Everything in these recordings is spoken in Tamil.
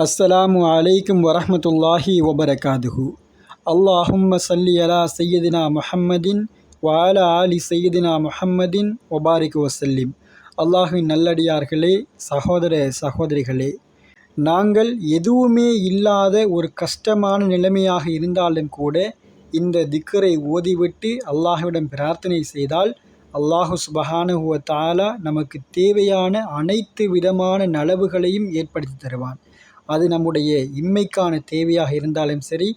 அஸ்ஸலாமு அலைக்கும் வரஹ்மத்துல்லாஹி வபரகாதுஹு. அல்லாஹும்ம ஸல்லி அலா சையதினா முஹம்மதின் வ அலா ஆலி சையதினா முஹம்மதின் வபாரிக் வசல்லிம். அல்லாஹ்வின் நல்லடியார்களே, சகோதர சகோதரிகளே, நாங்கள் எதுவுமே இல்லாத ஒரு கஷ்டமான நிலைமையாக இருந்தாலும் கூட இந்த திக்ரை ஓதிவிட்டு அல்லாஹ்விடம் பிரார்த்தனை செய்தால் அல்லாஹு சுபஹானஹு வ தஆலா நமக்கு தேவையான அனைத்து விதமான நலவுகளையும் ஏற்படுத்தி தருவான். அது நம்முடைய இம்மைக்கான தேவையாக இருந்தாலும் சரி,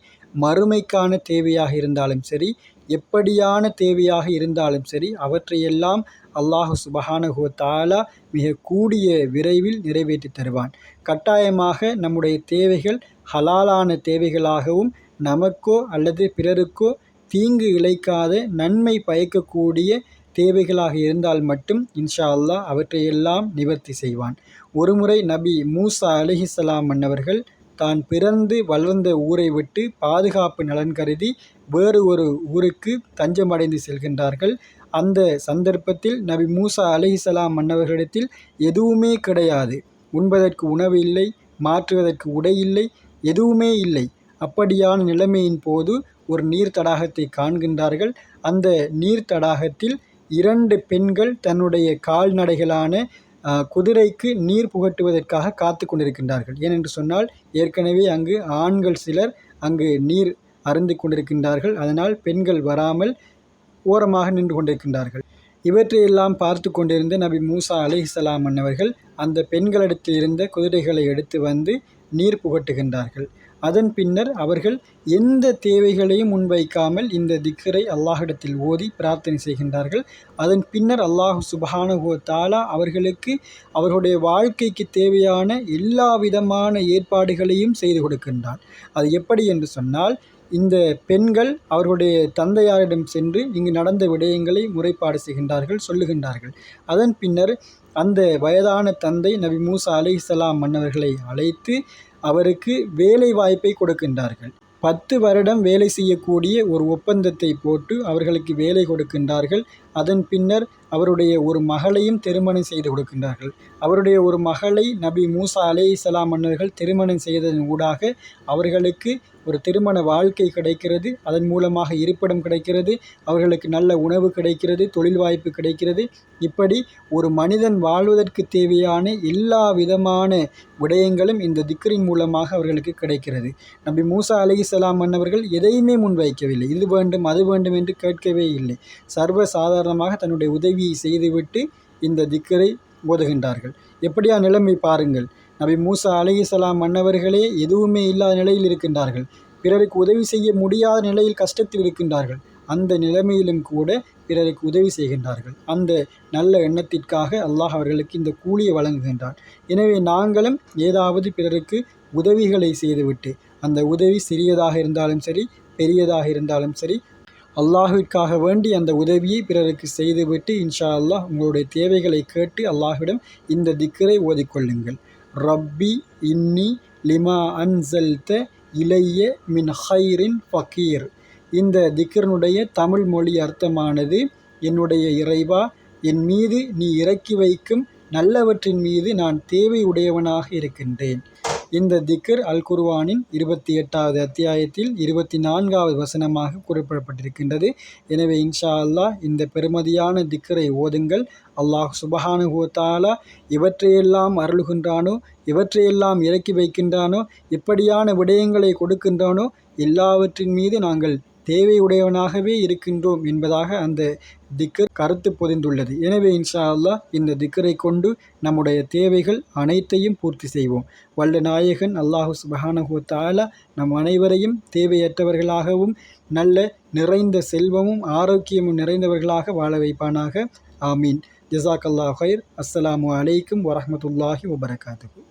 மறுமைக்கான தேவையாக இருந்தாலும் சரி, எப்படியான தேவையாக இருந்தாலும் சரி, அவற்றையெல்லாம் அல்லாஹு சுபஹானஹு வ தஆலா மிக கூடிய விரைவில் நிறைவேற்றி தருவான். கட்டாயமாக நம்முடைய தேவைகள் ஹலாலான தேவைகளாகவும் நமக்கோ அல்லது பிறருக்கோ தீங்கு இழைக்காத நன்மை பயக்கக்கூடிய தேவைகளாக இருந்தால் மட்டும் இன்ஷா அல்லாஹ் அவற்றையெல்லாம் நிவர்த்தி செய்வான். ஒருமுறை நபி மூசா அலைஹிஸ்ஸலாம் அன்னவர்கள் தான் பிறந்து வளர்ந்த ஊரை விட்டு பாதுகாப்பு நலன் கருதி வேறு ஒரு ஊருக்கு தஞ்சமடைந்து செல்கின்றார்கள். அந்த சந்தர்ப்பத்தில் நபி மூசா அலைஹிஸ்ஸலாம் அன்னவர்களிடத்தில் எதுவுமே கிடையாது. உண்பதற்கு உணவு இல்லை, மாற்றுவதற்கு உடை இல்லை, எதுவுமே இல்லை. அப்படியான நிலைமையின் போது ஒரு நீர் தடாகத்தை காண்கின்றார்கள். அந்த நீர் தடாகத்தில் 2 பெண்கள் தன்னுடைய கால்நடைகளான குதிரைக்கு நீர் புகட்டுவதற்காக காத்து கொண்டிருக்கின்றார்கள். ஏனென்று சொன்னால் ஏற்கனவே அங்கு ஆண்கள் சிலர் அங்கு நீர் அருந்தி கொண்டிருக்கின்றார்கள். அதனால் பெண்கள் வராமல் ஓரமாக நின்று கொண்டிருக்கின்றார்கள். இவற்றையெல்லாம் பார்த்து கொண்டிருந்த நபி மூசா அலைஹிஸ்ஸலாம் அன்னவர்கள் அந்த பெண்களிடத்தில் இருந்த குதிரைகளை எடுத்து வந்து நீர் புகட்டுகின்றார்கள். அதன் பின்னர் அவர்கள் எந்த தேவைகளையும் முன்வைக்காமல் இந்த திக்ரை அல்லாஹ்விடத்தில் ஓதி பிரார்த்தனை செய்கின்றார்கள். அதன் பின்னர் அல்லாஹு சுப்ஹானஹு வ தஆலா அவர்களுக்கு அவர்களுடைய வாழ்க்கைக்கு தேவையான எல்லா விதமான ஏற்பாடுகளையும் செய்து கொடுக்கின்றான். அது எப்படி என்று சொன்னால், இந்த பெண்கள் அவர்களுடைய தந்தையாரிடம் சென்று இங்கு நடந்த விடயங்களை முறைப்பாடு செய்கின்றார்கள், சொல்லுகின்றார்கள். அதன் பின்னர் அந்த வயதான தந்தை நபி மூசா அலைஹிஸ்ஸலாம் மன்னவர்களை அழைத்து அவருக்கு வேலை வாய்ப்பை கொடுக்கின்றார்கள். 10 வருடம் வேலை செய்யக்கூடிய ஒரு ஒப்பந்தத்தை போட்டு அவர்களுக்கு வேலை கொடுக்கின்றார்கள். அதன் பின்னர் அவருடைய ஒரு மகளையும் திருமணம் செய்து கொடுக்கின்றார்கள். அவருடைய ஒரு மகளை நபி மூசா அலைஹிஸ்ஸலாம் மன்னர்கள் திருமணம் செய்ததன் ஊடாக அவர்களுக்கு ஒரு திருமண வாழ்க்கை கிடைக்கிறது. அதன் மூலமாக இருப்பிடம் கிடைக்கிறது, அவர்களுக்கு நல்ல உணவு கிடைக்கிறது, தொழில் வாய்ப்பு கிடைக்கிறது. இப்படி ஒரு மனிதன் வாழ்வதற்கு தேவையான எல்லா விதமான விடயங்களும் இந்த திக்ரின் மூலமாக அவர்களுக்கு கிடைக்கிறது. நபி மூசா அலைஹிஸ்ஸலாம் மன்னவர்கள் எதையுமே முன்வைக்கவில்லை. இது வேண்டும் அது வேண்டும் என்று கேட்கவே இல்லை. சர்வ சாதாரணமாக தன்னுடைய உதவியை செய்துவிட்டு இந்த திக்ரை ஓதுகின்றார்கள். எப்படியா நிலைமை பாருங்கள். நபி மூசா அலைஹிஸ்ஸலாம் மன்னவர்களே எதுவுமே இல்லாத நிலையில் இருக்கின்றார்கள். பிறருக்கு உதவி செய்ய முடியாத நிலையில் கஷ்டத்தில் இருக்கின்றார்கள். அந்த நிலைமையிலும் கூட பிறருக்கு உதவி செய்கின்றார்கள். அந்த நல்ல எண்ணத்திற்காக அல்லாஹ் அவர்களுக்கு இந்த கூலியை வழங்குகின்றான். எனவே நாங்களும் ஏதாவது பிறருக்கு உதவிகளை செய்துவிட்டு, அந்த உதவி சிறியதாக இருந்தாலும் சரி, பெரியதாக இருந்தாலும் சரி, அல்லாஹ்விற்காக வேண்டி அந்த உதவியை பிறருக்கு செய்துவிட்டு இன்ஷா அல்லாஹ் உங்களுடைய தேவைகளை கேட்டு அல்லாஹ்விடம் இந்த திக்ரை ஓதிக்கொள்ளுங்கள். ரப்பி இன்னி லிமா அன்சல்த இலைய மின் ஹைரின் ஃபகீர். இந்த திக்ரனுடைய தமிழ் மொழி அர்த்தமானது, என்னுடைய இறைவா, என் மீது நீ இறக்கி வைக்கும் நல்லவற்றின் மீது நான் தேவையுடையவனாக இருக்கின்றேன். இந்த திக்ர் அல் குர்ஆனின் 28வது அத்தியாயத்தில் 24வது வசனமாக குறிப்பிடப்பட்டிருக்கின்றது. எனவே இன்ஷா அல்லாஹ் இந்த பெருமதியான திக்ரை ஓதுங்கள். அல்லாஹ் சுப்ஹானஹு வ தஆலா இவற்றையெல்லாம் அருளுகின்றானோ, இவற்றையெல்லாம் இறக்கி வைக்கின்றானோ, எப்படியான விடயங்களை கொடுக்கின்றானோ எல்லாவற்றின் மீது நாங்கள் தேவையுடையவனாகவே இருக்கின்றோம் என்பதாக அந்த திக்ர் கருத்து பொதிந்துள்ளது. எனவே இன்ஷா அல்லாஹ் இந்த திக்ரை கொண்டு நம்முடைய தேவைகள் அனைத்தையும் பூர்த்தி செய்வோம். வல்ல நாயகன் அல்லாஹு சுப்ஹானஹு வ தஆலா நம் அனைவரையும் தேவையற்றவர்களாகவும் நல்ல நிறைந்த செல்வமும் ஆரோக்கியமும் நிறைந்தவர்களாக வாழ வைப்பானாக. ஆமீன். ஜஸாக்கல்லாஹு ஹைர். அஸ்ஸலாமு அலைக்கும் வரஹ்மத்துல்லாஹி வபரகாத்துஹு.